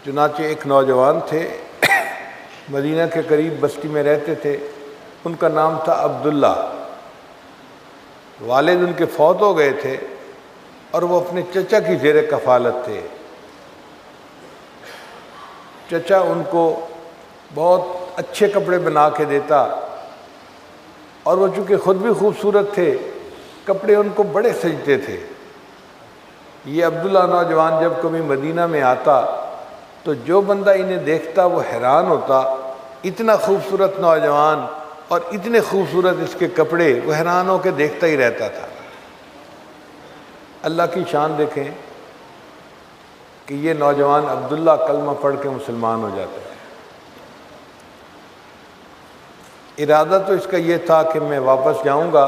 چنانچہ ایک نوجوان تھے، مدینہ کے قریب بستی میں رہتے تھے، ان کا نام تھا عبداللہ۔ والد ان کے فوت ہو گئے تھے اور وہ اپنے چچا کی زیر کفالت تھے۔ چچا ان کو بہت اچھے کپڑے بنا کے دیتا، اور وہ چونکہ خود بھی خوبصورت تھے، کپڑے ان کو بڑے سجتے تھے۔ یہ عبداللہ نوجوان جب کبھی مدینہ میں آتا تو جو بندہ انہیں دیکھتا وہ حیران ہوتا، اتنا خوبصورت نوجوان اور اتنے خوبصورت اس کے کپڑے، وہ حیران ہو کے دیکھتا ہی رہتا تھا۔ اللہ کی شان دیکھیں کہ یہ نوجوان عبداللہ کلمہ پڑھ کے مسلمان ہو جاتا ہے۔ ارادہ تو اس کا یہ تھا کہ میں واپس جاؤں گا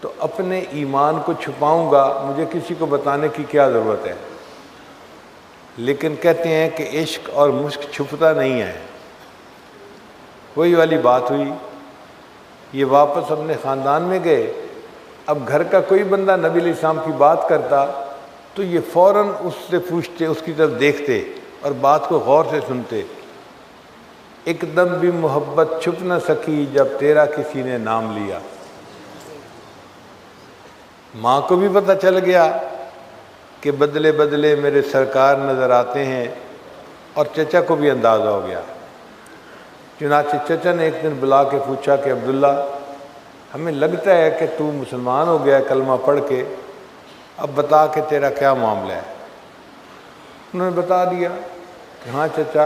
تو اپنے ایمان کو چھپاؤں گا، مجھے کسی کو بتانے کی کیا ضرورت ہے۔ لیکن کہتے ہیں کہ عشق اور مشق چھپتا نہیں ہے۔ وہی والی بات ہوئی، یہ واپس اپنے خاندان میں گئے۔ اب گھر کا کوئی بندہ نبی علیہ السلام کی بات کرتا تو یہ فوراً اس سے پوچھتے، اس کی طرف دیکھتے اور بات کو غور سے سنتے۔ ایک دم بھی محبت چھپ نہ سکی جب تیرا کسی نے نام لیا۔ ماں کو بھی پتہ چل گیا کہ بدلے بدلے میرے سرکار نظر آتے ہیں، اور چچا کو بھی اندازہ ہو گیا۔ چنانچہ چچا نے ایک دن بلا کے پوچھا کہ عبداللہ، ہمیں لگتا ہے کہ تو مسلمان ہو گیا کلمہ پڑھ کے، اب بتا کہ تیرا کیا معاملہ ہے۔ انہوں نے بتا دیا کہ ہاں چچا،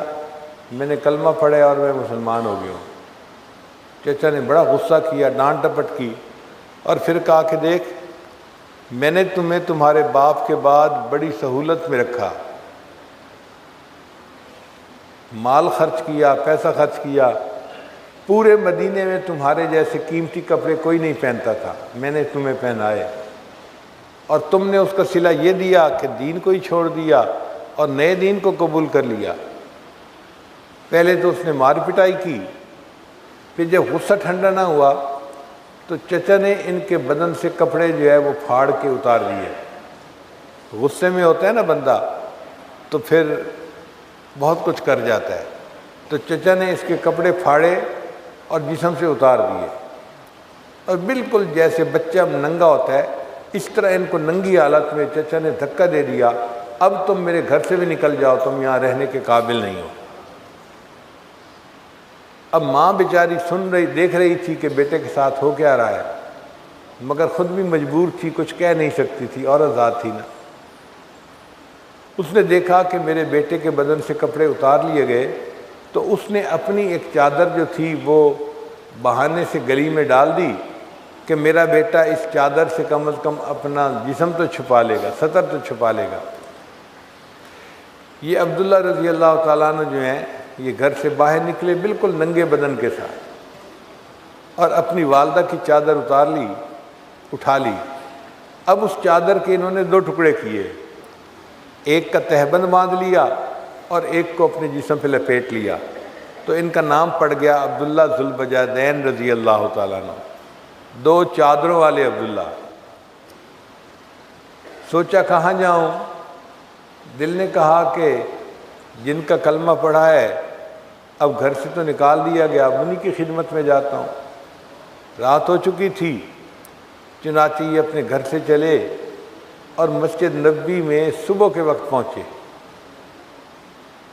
میں نے کلمہ پڑھا اور میں مسلمان ہو گیا ہوں۔ چچا نے بڑا غصہ کیا، ڈانٹ ڈپٹ کی، اور پھر کہا کہ دیکھ، میں نے تمہیں تمہارے باپ کے بعد بڑی سہولت میں رکھا، مال خرچ کیا، پیسہ خرچ کیا، پورے مدینے میں تمہارے جیسے قیمتی کپڑے کوئی نہیں پہنتا تھا، میں نے تمہیں پہنائے، اور تم نے اس کا صلہ یہ دیا کہ دین کو ہی چھوڑ دیا اور نئے دین کو قبول کر لیا۔ پہلے تو اس نے مار پٹائی کی، پھر جب غصہ ٹھنڈا نہ ہوا تو چچا نے ان کے بدن سے کپڑے جو ہے وہ پھاڑ کے اتار دیے۔ غصے میں ہوتا ہے نا بندہ تو پھر بہت کچھ کر جاتا ہے، تو چچا نے اس کے کپڑے پھاڑے اور جسم سے اتار دیے، اور بالکل جیسے بچہ ننگا ہوتا ہے اس طرح ان کو ننگی حالت میں چچا نے دھکا دے دیا، اب تم میرے گھر سے بھی نکل جاؤ، تم یہاں رہنے کے قابل نہیں ہو۔ اب ماں بیچاری دیکھ رہی تھی کہ بیٹے کے ساتھ ہو کیا رہا ہے، مگر خود بھی مجبور تھی، کچھ کہہ نہیں سکتی تھی، عورت ذات تھی نا۔ اس نے دیکھا کہ میرے بیٹے کے بدن سے کپڑے اتار لیے گئے، تو اس نے اپنی ایک چادر جو تھی وہ بہانے سے گلی میں ڈال دی کہ میرا بیٹا اس چادر سے کم از کم اپنا جسم تو چھپا لے گا، سطر تو چھپا لے گا۔ یہ عبداللہ رضی اللہ تعالیٰ عنہ جو ہیں، یہ گھر سے باہر نکلے بالکل ننگے بدن کے ساتھ، اور اپنی والدہ کی چادر اٹھا لی۔ اب اس چادر کے انہوں نے دو ٹکڑے کیے، ایک کا تہبند باندھ لیا اور ایک کو اپنے جسم پہ لپیٹ لیا، تو ان کا نام پڑ گیا عبداللہ ذوالبجادین رضی اللہ تعالیٰ عنہ، دو چادروں والے عبداللہ۔ سوچا کہاں جاؤں؟ دل نے کہا کہ جن کا کلمہ پڑھا ہے اب گھر سے تو نکال دیا گیا، اب انہی کی خدمت میں جاتا ہوں۔ رات ہو چکی تھی، چنانچہ یہ اپنے گھر سے چلے اور مسجد نبوی میں صبح کے وقت پہنچے۔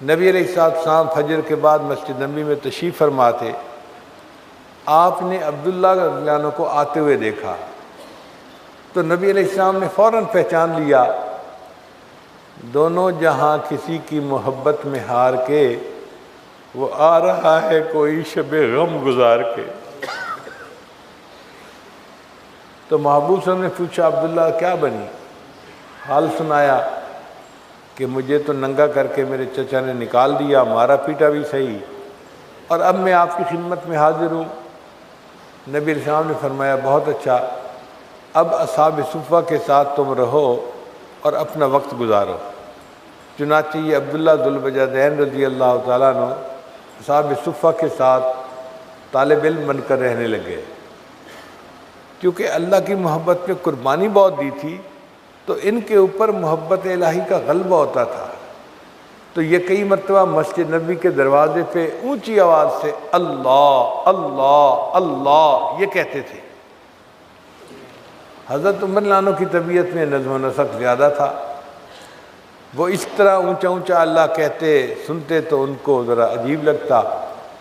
نبی علیہ السلام فجر کے بعد مسجد نبوی میں تشریف فرما تھے۔ آپ نے عبداللہ رضی اللہ عنہ کو آتے ہوئے دیکھا تو نبی علیہ السلام نے فوراً پہچان لیا، دونوں جہاں کسی کی محبت میں ہار کے، وہ آ رہا ہے کوئی شب غم گزار کے۔ تو محبوب صلی اللہ علیہ وسلم نے پوچھا عبداللہ کیا بنی؟ حال سنایا کہ مجھے تو ننگا کر کے میرے چچا نے نکال دیا، مارا پیٹا بھی صحیح، اور اب میں آپ کی خدمت میں حاضر ہوں۔ نبی علیہ السلام نے فرمایا بہت اچھا، اب اصحاب صفہ کے ساتھ تم رہو اور اپنا وقت گزارو۔ چنانچہ یہ عبداللہ ذوالبجادین رضی اللہ تعالیٰ عنہ اصحاب صفہ کے ساتھ طالب علم بن کر رہنے لگے۔ کیونکہ اللہ کی محبت پہ قربانی بہت دی تھی تو ان کے اوپر محبت الہی کا غلبہ ہوتا تھا۔ تو یہ کئی مرتبہ مسجد نبی کے دروازے پہ اونچی آواز سے اللہ اللہ اللہ یہ کہتے تھے۔ حضرت عمر لانو کی طبیعت میں نظم و نسق زیادہ تھا، وہ اس طرح اونچا اونچا اللہ کہتے سنتے تو ان کو ذرا عجیب لگتا۔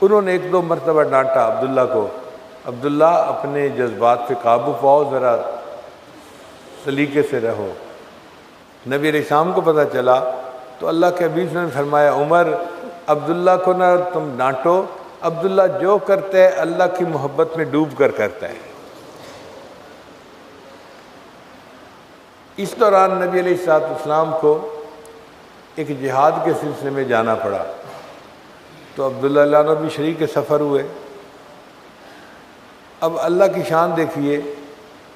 انہوں نے ایک دو مرتبہ ڈانٹا عبداللہ کو، عبداللہ اپنے جذبات پہ قابو پاؤ، ذرا سلیقے سے رہو۔ نبی علیہ السلام کو پتہ چلا تو اللہ کے حبیب نے فرمایا عمر عبداللہ کو نہ تم ڈانٹو، عبداللہ جو کرتا ہے اللہ کی محبت میں ڈوب کر کرتا ہے۔ اس دوران نبی علیہ السلام کو ایک جہاد کے سلسلے میں جانا پڑا، تو عبداللہ عنہ بھی شریک سفر ہوئے۔ اب اللہ کی شان دیکھیے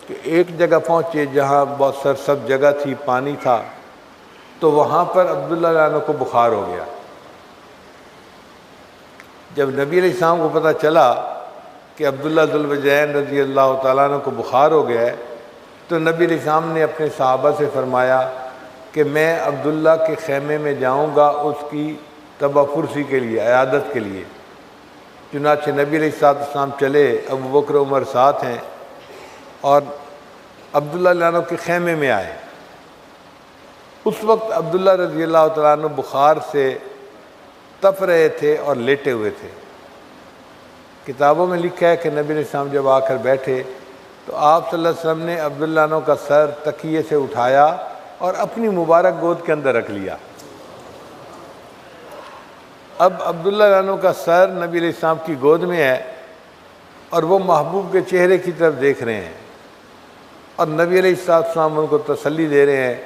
کہ ایک جگہ پہنچے جہاں بہت سرسبز جگہ تھی، پانی تھا، تو وہاں پر عبداللہ عنہ کو بخار ہو گیا۔ جب نبی علیہ السلام کو پتہ چلا کہ عبداللہ ذو الوجہین رضی اللہ تعالیٰ عنہ کو بخار ہو گیا ہے، تو نبی علیہ السلام نے اپنے صحابہ سے فرمایا کہ میں عبداللہ کے خیمے میں جاؤں گا اس کی تبہ پرسی کے لیے، عیادت کے لیے۔ چنانچہ نبی علیہ السلام چلے، ابو بکر عمر ساتھ ہیں، اور عبداللہ عنہ کے خیمے میں آئے۔ اس وقت عبداللہ رضی اللہ تعالیٰ عنہ بخار سے تپ رہے تھے اور لیٹے ہوئے تھے۔ کتابوں میں لکھا ہے کہ نبی علیہ السلام جب آ کر بیٹھے تو آپ صلی اللہ علیہ وسلم نے عبداللہ عنہ کا سر تکیے سے اٹھایا اور اپنی مبارک گود کے اندر رکھ لیا۔ اب عبداللہ عنہ کا سر نبی علیہ السلام کی گود میں ہے اور وہ محبوب کے چہرے کی طرف دیکھ رہے ہیں، اور نبی علیہ السلام ان کو تسلی دے رہے ہیں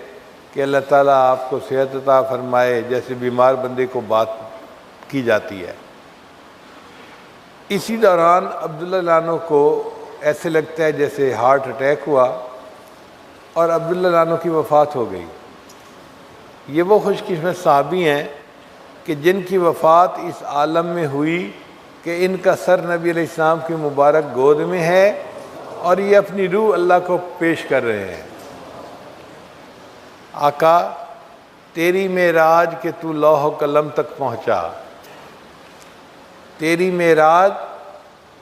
کہ اللہ تعالیٰ آپ کو صحت عطا فرمائے، جیسے بیمار بندے کو بات کی جاتی ہے۔ اسی دوران عبداللہ عنہ کو ایسے لگتا ہے جیسے ہارٹ اٹیک ہوا اور عبداللہ عنہ کی وفات ہو گئی۔ یہ وہ خوش قسمت صحابی ہیں کہ جن کی وفات اس عالم میں ہوئی کہ ان کا سر نبی علیہ السلام کی مبارک گود میں ہے اور یہ اپنی روح اللہ کو پیش کر رہے ہیں۔ آقا تیری معراج کہ تو لوح و قلم تک پہنچا، تیری معراج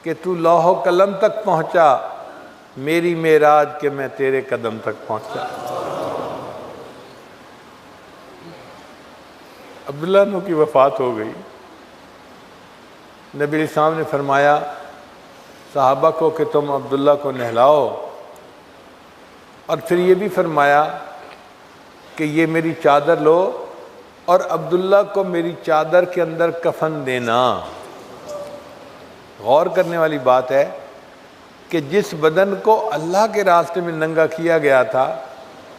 کہ تو لوح و قلم تک پہنچا، میری معراج کہ میں تیرے قدم تک پہنچا۔ عبداللہ عنہ کی وفات ہو گئی۔ نبی علیہ السلام نے فرمایا صحابہ کو کہ تم عبداللہ کو نہلاؤ، اور پھر یہ بھی فرمایا کہ یہ میری چادر لو اور عبداللہ کو میری چادر کے اندر کفن دینا۔ غور کرنے والی بات ہے کہ جس بدن کو اللہ کے راستے میں ننگا کیا گیا تھا،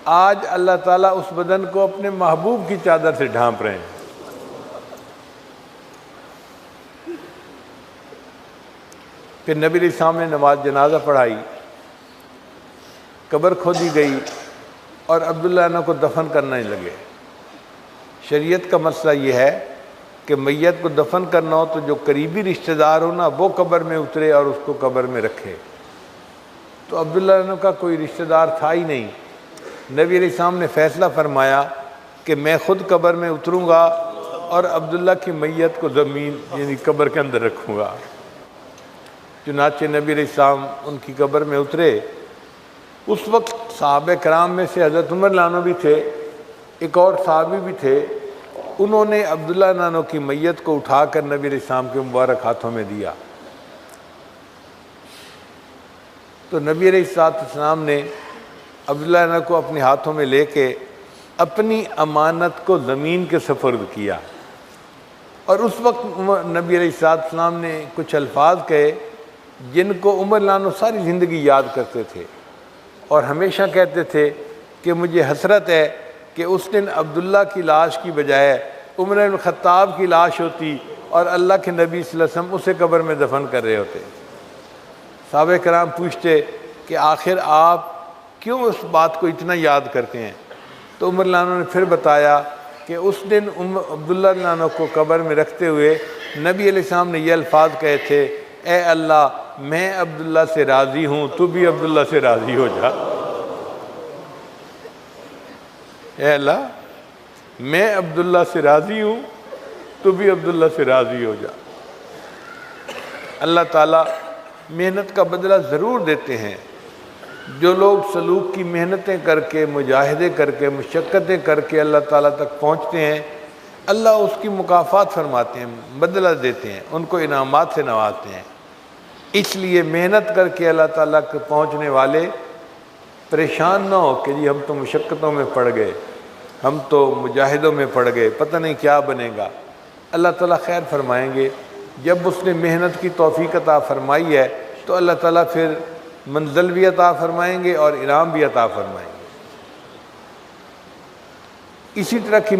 آج اللہ تعالیٰ اس بدن کو اپنے محبوب کی چادر سے ڈھانپ رہے ہیں۔ پھر نبی علیہ السلام نے نماز جنازہ پڑھائی، قبر کھودی گئی اور عبداللہ عنہ کو دفن کرنے لگے۔ شریعت کا مسئلہ یہ ہے کہ میت کو دفن کرنا ہو تو جو قریبی رشتہ دار ہو نا وہ قبر میں اترے اور اس کو قبر میں رکھے۔ تو عبداللہ عنہ کا کوئی رشتہ دار تھا ہی نہیں۔ نبی علیہ السلام نے فیصلہ فرمایا کہ میں خود قبر میں اتروں گا اور عبداللہ کی میت کو زمین یعنی قبر کے اندر رکھوں گا۔ چنانچہ نبی علیہ السلام ان کی قبر میں اترے۔ اس وقت صحابہ کرام میں سے حضرت عمر عنہ بھی تھے، ایک اور صحابی بھی تھے، انہوں نے عبداللہ عنہ کی میت کو اٹھا کر نبی علیہ السلام کے مبارک ہاتھوں میں دیا۔ تو نبی علیہ السلام نے عبداللہ عنہ کو اپنے ہاتھوں میں لے کے اپنی امانت کو زمین کے سپرد کیا، اور اس وقت نبی علیہ السلام نے کچھ الفاظ کہے جن کو عمر عنہ ساری زندگی یاد کرتے تھے، اور ہمیشہ کہتے تھے کہ مجھے حسرت ہے کہ اس دن عبداللہ کی لاش کی بجائے عمر بن خطاب کی لاش ہوتی اور اللہ کے نبی صلی اللہ علیہ وسلم اسے قبر میں دفن کر رہے ہوتے۔ صحابہ کرام پوچھتے کہ آخر آپ کیوں اس بات کو اتنا یاد کرتے ہیں؟ تو عمر عنہ نے پھر بتایا کہ اس دن عبداللہ عنہ کو قبر میں رکھتے ہوئے نبی علیہ السلام نے یہ الفاظ کہے تھے، اے اللہ میں عبداللہ سے راضی ہوں، تو بھی عبداللہ سے راضی ہو جا۔ اے اللہ میں عبداللہ سے راضی ہوں، تو بھی عبداللہ سے راضی ہو جا۔ اللہ تعالیٰ محنت کا بدلہ ضرور دیتے ہیں۔ جو لوگ سلوک کی محنتیں کر کے، مجاہدے کر کے، مشقتیں کر کے اللہ تعالیٰ تک پہنچتے ہیں، اللہ اس کی مکافات فرماتے ہیں، بدلہ دیتے ہیں، ان کو انعامات سے نوازتے ہیں۔ اس لیے محنت کر کے اللہ تعالیٰ کے پہنچنے والے پریشان نہ ہو کہ جی ہم تو مشقتوں میں پڑ گئے، ہم تو مجاہدوں میں پڑ گئے، پتہ نہیں کیا بنے گا۔ اللہ تعالیٰ خیر فرمائیں گے۔ جب اس نے محنت کی توفیق عطا فرمائی ہے تو اللہ تعالیٰ پھر منزل بھی عطا فرمائیں گے اور انعام بھی عطا فرمائیں گے۔ اسی طرح کی